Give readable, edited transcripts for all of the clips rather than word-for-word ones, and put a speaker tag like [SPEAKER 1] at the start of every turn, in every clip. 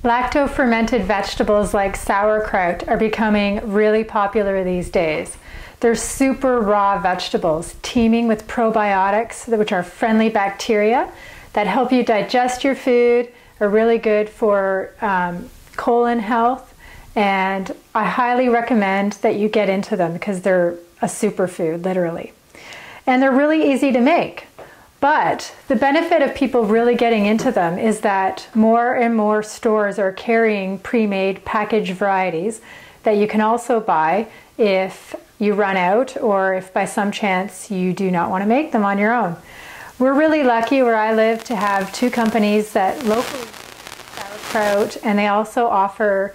[SPEAKER 1] Lacto-fermented vegetables like sauerkraut are becoming really popular these days. They're super raw vegetables, teeming with probiotics, which are friendly bacteria that help you digest your food, are really good for colon health, and I highly recommend that you get into them because they're a superfood, literally. And they're really easy to make. But the benefit of people really getting into them is that more and more stores are carrying pre-made packaged varieties that you can also buy if you run out or if by some chance you do not want to make them on your own. We're really lucky where I live to have two companies that locally sauerkraut, and they also offer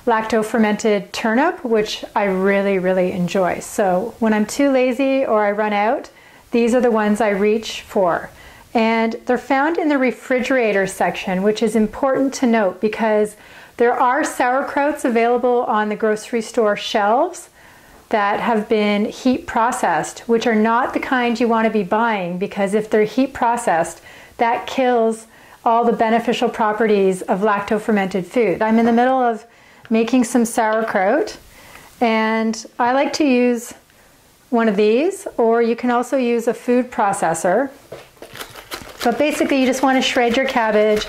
[SPEAKER 1] lacto-fermented turnip, which I really enjoy. So when I'm too lazy or I run out, these are the ones I reach for. And they're found in the refrigerator section, which is important to note because there are sauerkrauts available on the grocery store shelves that have been heat processed, which are not the kind you want to be buying, because if they're heat processed, that kills all the beneficial properties of lacto-fermented food. I'm in the middle of making some sauerkraut, and I like to use one of these, or you can also use a food processor. But basically you just want to shred your cabbage.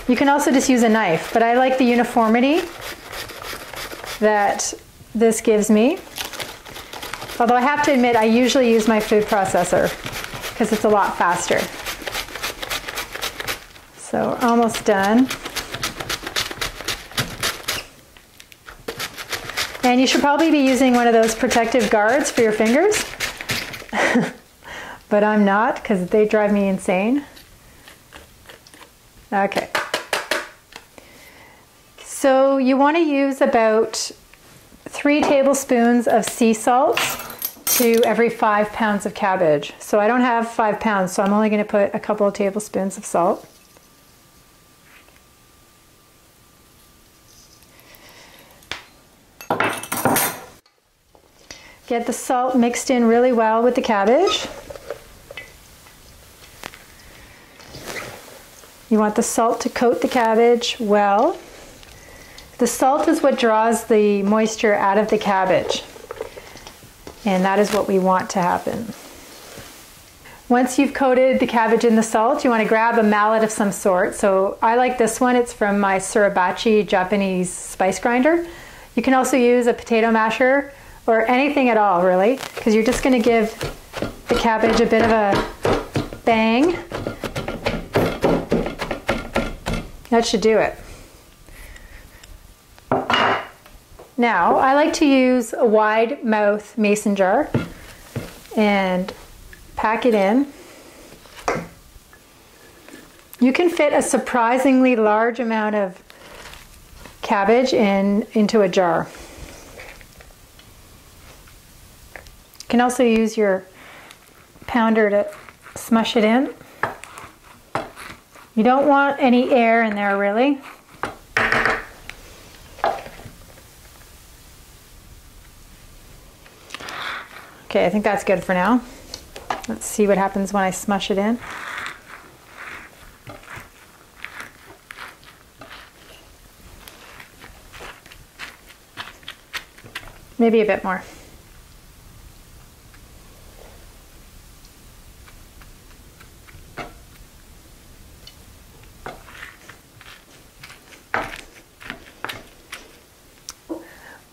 [SPEAKER 1] You can also just use a knife, but I like the uniformity that this gives me. Although I have to admit, I usually use my food processor because it's a lot faster. So almost done. And you should probably be using one of those protective guards for your fingers. But I'm not, because they drive me insane. Okay. So you want to use about 3 tablespoons of sea salt to every 5 pounds of cabbage. So I don't have 5 pounds, so I'm only going to put a couple of tablespoons of salt. Get the salt mixed in really well with the cabbage. You want the salt to coat the cabbage well. The salt is what draws the moisture out of the cabbage, and that is what we want to happen. Once you've coated the cabbage in the salt, you want to grab a mallet of some sort. So I like this one. It's from my Surabachi Japanese spice grinder. You can also use a potato masher or anything at all, really, because you're just going to give the cabbage a bit of a bang. That should do it. Now, I like to use a wide mouth mason jar and pack it in. You can fit a surprisingly large amount of cabbage into a jar. You can also use your pounder to smush it in. You don't want any air in there, really. Okay, I think that's good for now. Let's see what happens when I smush it in. Maybe a bit more.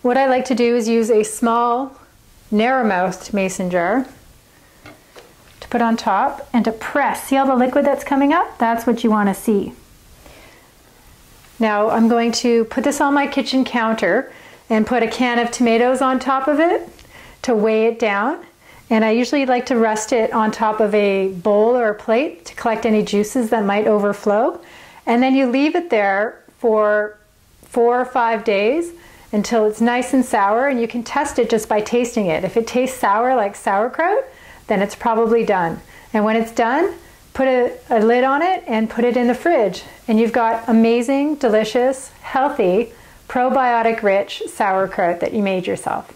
[SPEAKER 1] What I like to do is use a small, narrow-mouthed mason jar to put on top and to press. See all the liquid that's coming up? That's what you want to see. Now I'm going to put this on my kitchen counter and put a can of tomatoes on top of it to weigh it down. And I usually like to rest it on top of a bowl or a plate to collect any juices that might overflow. And then you leave it there for 4 or 5 days until it's nice and sour, and you can test it just by tasting it. If it tastes sour like sauerkraut, then it's probably done. And when it's done, put a lid on it and put it in the fridge. And you've got amazing, delicious, healthy, probiotic-rich sauerkraut that you made yourself.